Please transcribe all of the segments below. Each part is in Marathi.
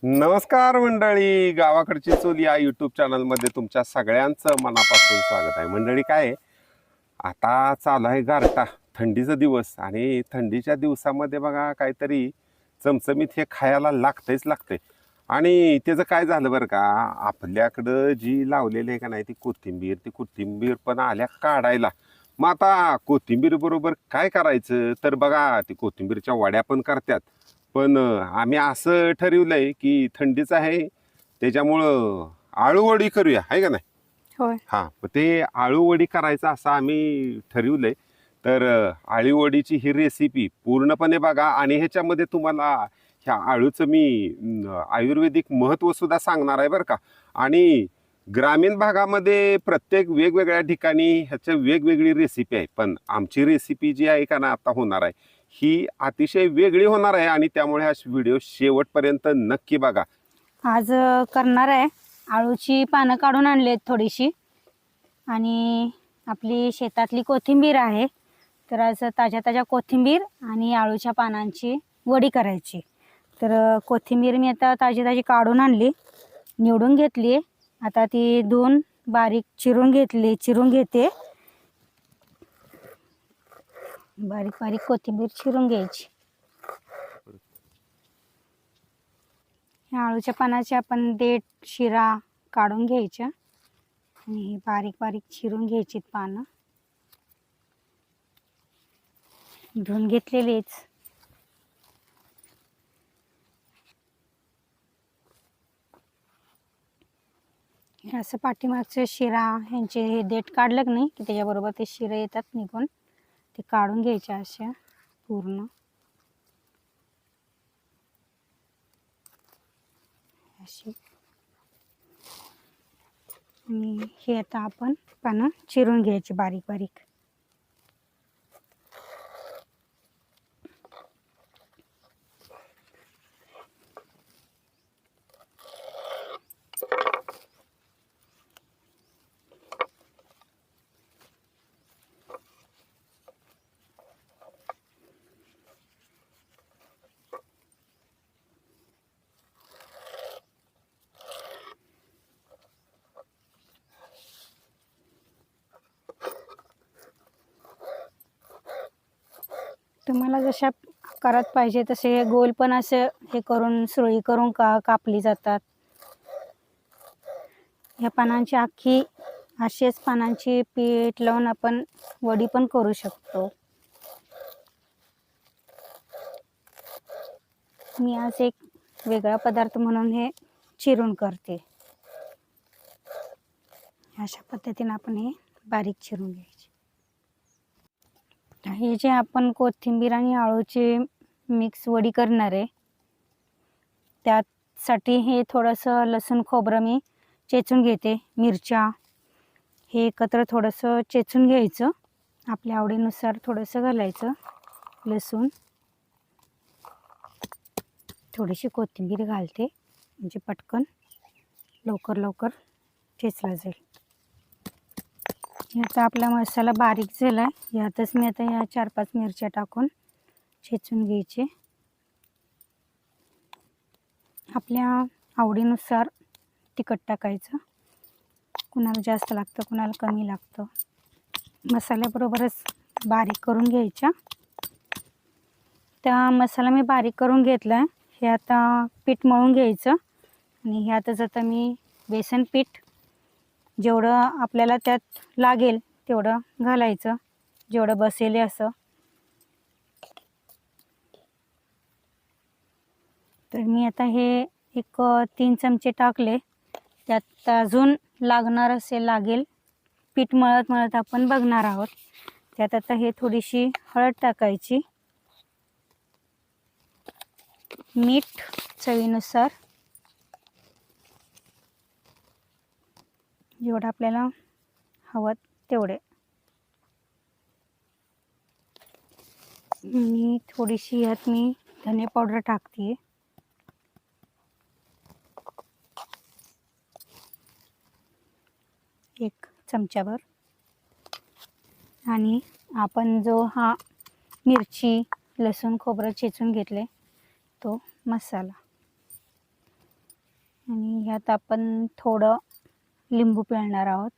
नमस्कार मंडळी, गावाकडची चूल या यूट्यूब चॅनलमध्ये तुमच्या सगळ्यांचं मनापासून स्वागत आहे. मंडळी, काय आहे, आता चालू आहे गारठा, थंडीचा दिवस. आणि थंडीच्या दिवसामध्ये बघा काहीतरी चमचमीत हे खायला लागतंय. आणि त्याचं काय झालं बरं का, आपल्याकडं जी लावलेली आहे का नाही ती कोथिंबीर पण आल्या काढायला. मग आता कोथिंबीर बरोबर काय करायचं, तर बघा ती कोथिंबीरच्या वड्या पण करतात. पण आम्ही असं ठरवलंय की थंडीच आहे, त्याच्यामुळं आळूवडी करूया, आहे का नाही? होय. हां, मग ते आळूवडी करायचं असं आम्ही ठरवलंय. तर आळूवडीची ही रेसिपी पूर्णपणे बघा. आणि ह्याच्यामध्ये तुम्हाला ह्या आळूचं मी आयुर्वेदिक महत्त्व सुद्धा सांगणार आहे बरं का. आणि ग्रामीण भागामध्ये प्रत्येक वेगवेगळ्या ठिकाणी ह्याच्या वेगवेगळी रेसिपी आहे, पण आमची रेसिपी जी आहे का ना आता होणार आहे, ही अतिशय वेगळी होणार आहे. आणि त्यामुळे हा व्हिडिओ शेवटपर्यंत नक्की बघा. आज करणार आहे, आळूची पानं काढून आणली आहेत थोडीशी, आणि आपली शेतातली कोथिंबीर आहे. तर आज ताज्या कोथिंबीर आणि आळूच्या पानांची वडी करायची. तर कोथिंबीर मी आता ताजी काढून आणली, निवडून घेतली. आता ती धुवून बारीक चिरून घेते. बारीक कोथिंबीर चिरून घ्यायची. ह्या आळूच्या पानाचे आपण देठ शिरा काढून घ्यायच्या आणि ही बारीक चिरून घ्यायची पानं. धुवून घेतलेलीच. असं पाठीमागचं शिरा ह्यांचे हे देठ काढलं की नाही की त्याच्याबरोबर ते शिरे येतात निघून, ते काढून घ्यायचे अशा पूर्ण अशी. आणि हे आता आपण पानं चिरून घ्यायची बारीक. तुम्हाला जशा आकारात पाहिजे तसे गोल पण असे हे करून सुरळी करून कापली जातात. या पानांची अख्खी असेच पानांची पीठ लावून आपण वडी पण करू शकतो. मी आज एक वेगळा पदार्थ म्हणून हे चिरून करते. अशा पद्धतीने आपण हे बारीक चिरून घ्यायचे. हे जे आपण कोथिंबीर आणि आळूची मिक्स वडी करणार आहे, त्यासाठी हे थोडंसं लसूण खोबरं मी चेचून घेते. मिरच्या हे एकत्र थोडंसं चेचून घ्यायचं, आपल्या आवडीनुसार थोडंसं घालायचं. लसूण, थोडीशी कोथिंबीर घालते म्हणजे पटकन लवकर चेचला जाईल. याचा आपला मसाला बारीक झाला आहे. यातच मी आता या 4-5 मिरच्या टाकून चेचून घ्यायचे. आपल्या आवडीनुसार तिखट टाकायचं, कुणाला जास्त लागतं कुणाला कमी लागतं. मसाल्याबरोबरच बारीक करून घ्यायच्या. त्या मसाला मी बारीक करून घेतला आहे. हे आता पीठ मळून घ्यायचं. आणि ह्यातच आता मी बेसन पीठ जेवढं आपल्याला त्यात लागेल तेवढं घालायचं, जेवढं बसेल असं. तर मी आता हे एक 3 चमचे टाकले. त्यात अजून लागेल. पीठ मळत आपण बघणार आहोत. त्यात आता हे थोडीशी हळद टाकायची, मीठ चवीनुसार, जेवढं आपल्याला हवं तेवढे. आणि थोडीशी यात मी धने पावडर टाकते, 1 चमचाभर. आणि आपण जो हा मिरची लसूण खोबरं चेचून घेतले तो मसाला आणि ह्यात आपण थोडं लिंबू पिळणार आहोत.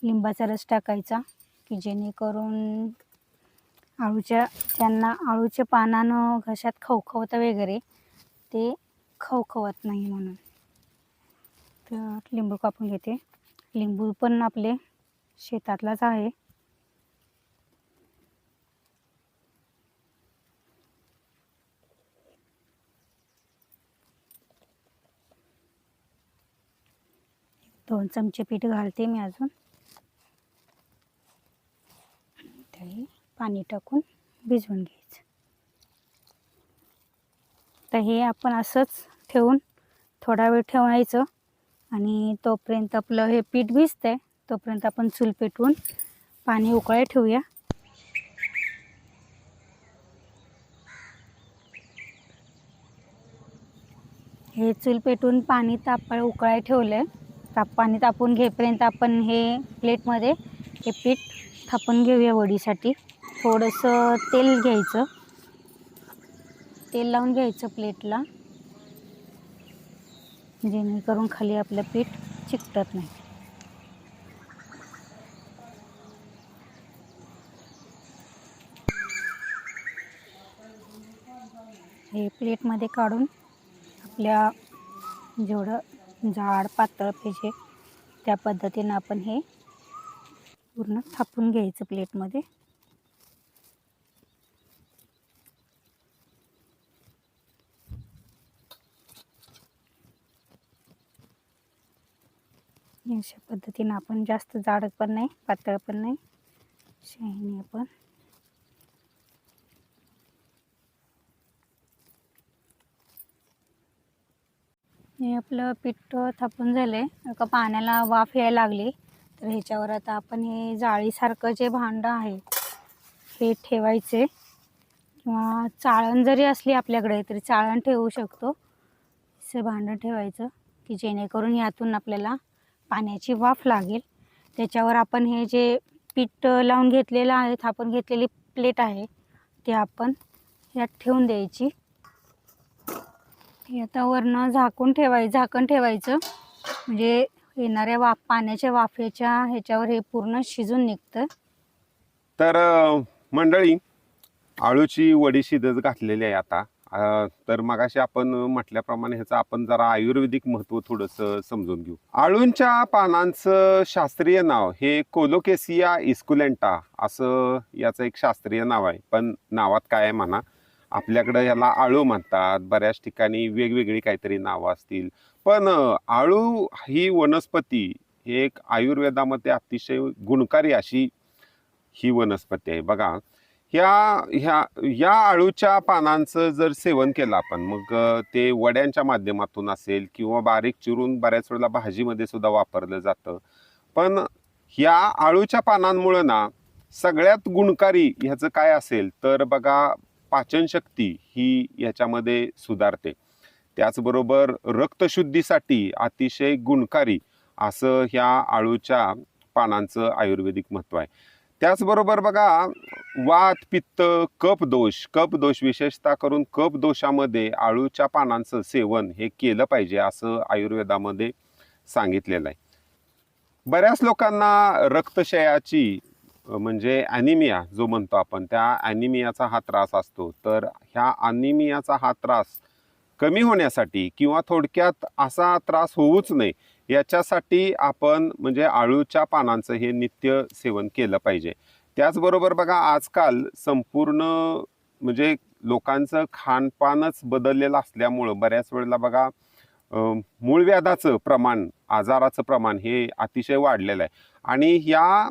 लिंबाचा रस टाकायचा की जेणेकरून ज्यांना आळूच्या पानानं घशात खवखवतं वगैरे ते खवखवत नाही म्हणून. तर लिंबू कापून घेते. लिंबू पण आपले शेतातलाच आहे. दोन चमचे पीठ घालते मी अजून. त्याही पाणी टाकून भिजवून घ्यायचं. तर हे आपण असंच ठेवून थोडा वेळ ठेवायचं आणि तोपर्यंत आपलं हे पीठ भिजतंय तोपर्यंत आपण चूल पेटवून पाणी उकळायला ठेवूया. हे चूल पेटवून पाणी उकळायला ठेवलंय. पाणी तापून घेईपर्यंत आपण हे प्लेटमध्ये हे पीठ थापून घेऊया. वडीसाठी थोडंसं तेल घ्यायचं. तेल लावून घ्यायचं प्लेटला जेणेकरून खाली आपलं पीठ चिकटत नाही. हे प्लेटमध्ये काढून आपल्या जेवढं जाड पातळ पाहिजे त्या पद्धतीनं आपण हे पूर्ण थापून घ्यायचं प्लेटमध्ये. अशा पद्धतीनं आपण जास्त जाड पण नाही पातळ पण नाही शाईनी आपण हे आपलं पीठ थापून झालंय. एका पाण्याला वाफ यायला लागली तर ह्याच्यावर आता आपण हे जाळीसारखं जे भांडं आहे हे ठेवायचे किंवा चाळण जरी असली आपल्याकडे तरी चाळण ठेवू शकतो. असं भांडं ठेवायचं की जेणेकरून यातून आपल्याला पाण्याची वाफ लागेल. त्याच्यावर आपण हे जे पीठ लावून घेतलेलं आहे थापून घेतलेली प्लेट आहे ते आपण यात ठेवून द्यायची. आता वरनं झाकण ठेवायचं म्हणजे येणाऱ्या पाण्याच्या वाफेच्या ह्याच्यावर हे पूर्ण शिजून निघतं. तर मंडळी आळूची वडी शिजत घातलेली आहे आता. तर मगाशी आपण म्हटल्याप्रमाणे ह्याचं आपण जरा आयुर्वेदिक महत्त्व थोडंसं समजून घेऊ. आळूंच्या पानांचं शास्त्रीय नाव हे कोलोकेसिया इस्कुलेंटा असं याचं एक शास्त्रीय नाव आहे. पण नावात काय आहे म्हणा, आपल्याकडं याला आळू म्हणतात, बऱ्याच ठिकाणी वेगवेगळी काहीतरी नावं असतील. पण आळू ही वनस्पती हे एक आयुर्वेदामध्ये अतिशय गुणकारी अशी ही वनस्पती आहे. बघा, या आळूच्या पानांचं जर सेवन केलं आपण मग ते वड्यांच्या माध्यमातून असेल किंवा बारीक चिरून बऱ्याच वेळेला भाजीमध्ये सुद्धा वापरलं जातं. पण ह्या आळूच्या पानांमुळं ना सगळ्यात गुणकारी ह्याचं काय असेल तर बघा, पाचनशक्ती ही याच्यामध्ये सुधारते. त्याचबरोबर रक्तशुद्धीसाठी अतिशय गुणकारी असं ह्या आळूच्या पानांचं आयुर्वेदिक महत्त्व आहे. त्याचबरोबर बघा, वात पित्त कफदोष विशेषतः करून कफदोषामध्ये आळूच्या पानांचं सेवन हे केलं पाहिजे असं आयुर्वेदामध्ये सांगितलेलं आहे. बऱ्याच लोकांना रक्तक्षयाची म्हणजे ॲनिमिया जो म्हणतो आपण त्या ॲनिमियाचा हा त्रास असतो. तर ह्या ॲनिमियाचा हा त्रास कमी होण्यासाठी किंवा थोडक्यात असा त्रास होऊच नये याच्यासाठी आपण म्हणजे आळूच्या पानांचं हे नित्य सेवन केलं पाहिजे. त्याचबरोबर बघा, आजकाल संपूर्ण म्हणजे लोकांचं खानपानच बदललेलं असल्यामुळं बऱ्याच वेळेला बघा मूळव्याधाचं प्रमाण, आजाराचं प्रमाण हे अतिशय वाढलेलं आहे. आणि ह्या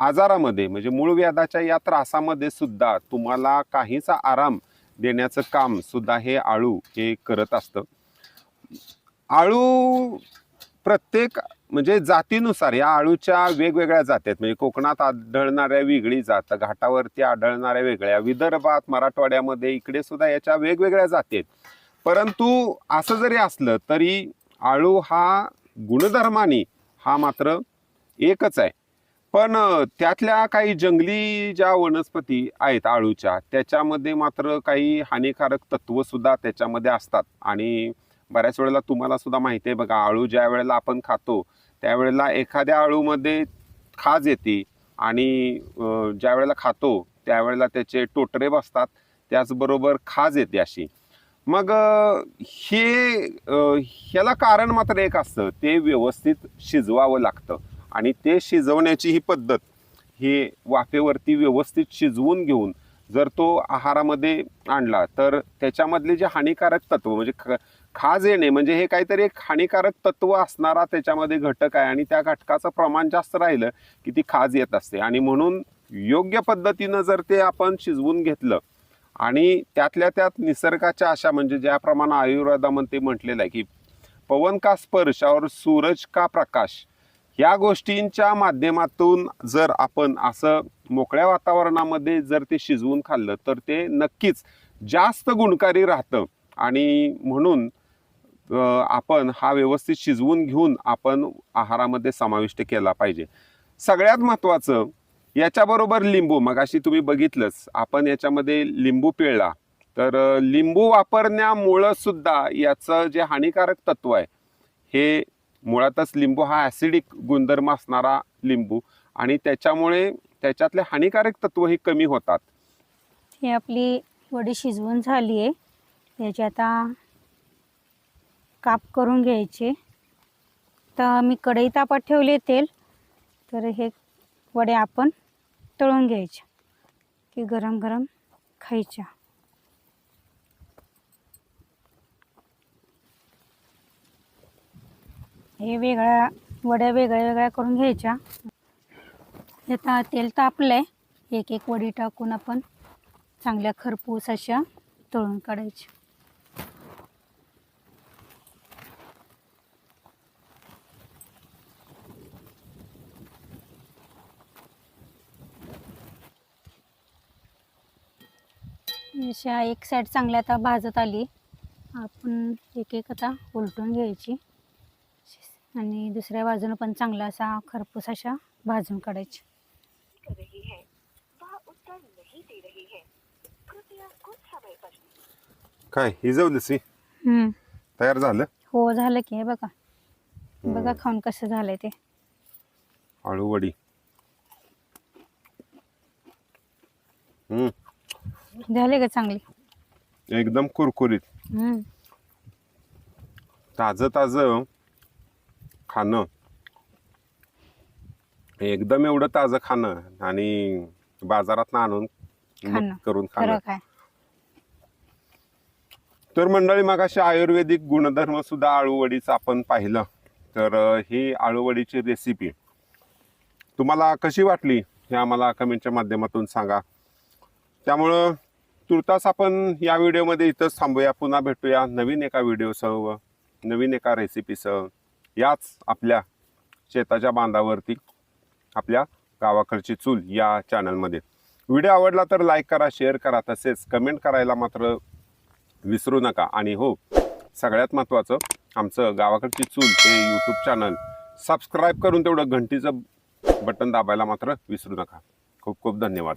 आजारामध्ये म्हणजे मूळव्याधाच्या या त्रासामध्ये सुद्धा तुम्हाला काहीसा आराम देण्याचं काम सुद्धा हे आळू हे करत असतं. आळू प्रत्येक म्हणजे जातीनुसार या आळूच्या वेगवेगळ्या जाती आहेत. म्हणजे कोकणात आढळणाऱ्या वेगळी जात, घाटावरती आढळणाऱ्या वेगळ्या, विदर्भात मराठवाड्यामध्ये इकडे सुद्धा याच्या वेगवेगळ्या जाती आहेत. परंतु असं जरी असलं तरी आळू हा गुणधर्माने हा मात्र एकच आहे. पण त्यातल्या काही जंगली ज्या वनस्पती आहेत आळूच्या त्याच्यामध्ये मात्र काही हानिकारक तत्व सुद्धा त्याच्यामध्ये असतात आणि बऱ्याच वेळेला तुम्हाला सुद्धा माहिती आहे बघा, आळू ज्या वेळेला आपण खातो त्यावेळेला एखाद्या आळूमध्ये खाज येते आणि ज्या वेळेला खातो त्यावेळेला त्याचे टोटरे बसतात, त्याचबरोबर खाज येते अशी. मग ह्याला कारण मात्र एक असतं, ते व्यवस्थित शिजवावं लागतं आणि ते शिजवण्याची ही पद्धत, हे वाफेवरती व्यवस्थित शिजवून घेऊन जर तो आहारामध्ये आणला तर त्याच्यामधले जे हानिकारक तत्व म्हणजे खाज येणे म्हणजे हे काहीतरी एक हानिकारक तत्व असणारा त्याच्यामध्ये घटक आहे आणि त्या घटकाचं प्रमाण जास्त राहिलं की ती खाज येत असते. आणि म्हणून योग्य पद्धतीनं जर ते आपण शिजवून घेतलं आणि त्यातल्या त्यात निसर्गाच्या अशा म्हणजे ज्याप्रमाणे आयुर्वेदामध्ये म्हटलेलं आहे की पवन का स्पर्श और सूरज का प्रकाश, या गोष्टींच्या माध्यमातून जर आपण असं मोकळ्या वातावरणामध्ये जर ते शिजवून खाल्लं तर ते नक्कीच जास्त गुणकारी राहतं. आणि म्हणून आपण हा व्यवस्थित शिजवून घेऊन आपण आहारामध्ये समाविष्ट केला पाहिजे. सगळ्यात महत्त्वाचं याच्याबरोबर लिंबू, मगाशी तुम्ही बघितलंच आपण याच्यामध्ये लिंबू पिळला, तर लिंबू वापरण्यामुळं सुद्धा याचं जे हानिकारक तत्व आहे, हे मुळातच लिंबू हा ॲसिडिक गुणधर्म असणारा लिंबू आणि त्याच्यामुळे त्याच्यातले हानिकारक तत्व ही कमी होतात. ही आपली वडी शिजवून झाली आहे, त्याची आता काप करून घ्यायचे. तर मी कढई तापत ठेवले तेल, तर हे वड्या आपण तळून घ्यायच्या की गरम गरम खायच्या. हे वड्या वेगळ्या वेगळ्या करून घ्यायच्या. आता तेल तापलंय, एक एक वडी टाकून आपण चांगल्या खरपूस अशा तळून काढायच्या. अशा एक साईड चांगली आता भाजत आली, आपण एक एक आता उलटून घ्यायची आणि दुसऱ्या बाजूने पण चांगला असा खरपूस अशा भाजून काढायची. काय हिजवलीस ही? तयार झालं? हो झालं की. हे बघा बघा खाऊन कसं झालंय ते आळू वडी. झाले का चांगली? एकदम कुरकुरीत, ताजं ताजं खाणं, एकदम एवढं ताजं खाणं आणि बाजारात आणून करून खाणं. तर मंडळी, मगाशी आयुर्वेदिक गुणधर्म सुद्धा आळूवडीचं आपण पाहिलं. तर ही आळूवडीची रेसिपी तुम्हाला कशी वाटली हे आम्हाला कमेंटच्या माध्यमातून सांगा. त्यामुळं तुर्तास आपण या व्हिडिओमध्ये इथंच थांबूया. पुन्हा भेटूया नवीन एका व्हिडिओसह, नवीन एका रेसिपीसह, याच आपल्या शेताच्या बांधावरती, आपल्या गावाकडची चूल या चॅनलमध्ये. व्हिडिओ आवडला तर लाईक करा, शेअर करा, तसेच कमेंट करायला मात्र विसरू नका. आणि हो, सगळ्यात महत्त्वाचं, आमचं गावाकडची चूल हे यूट्यूब चॅनल सबस्क्राईब करून तेवढं घंटीचं बटन दाबायला मात्र विसरू नका. खूप खूप धन्यवाद.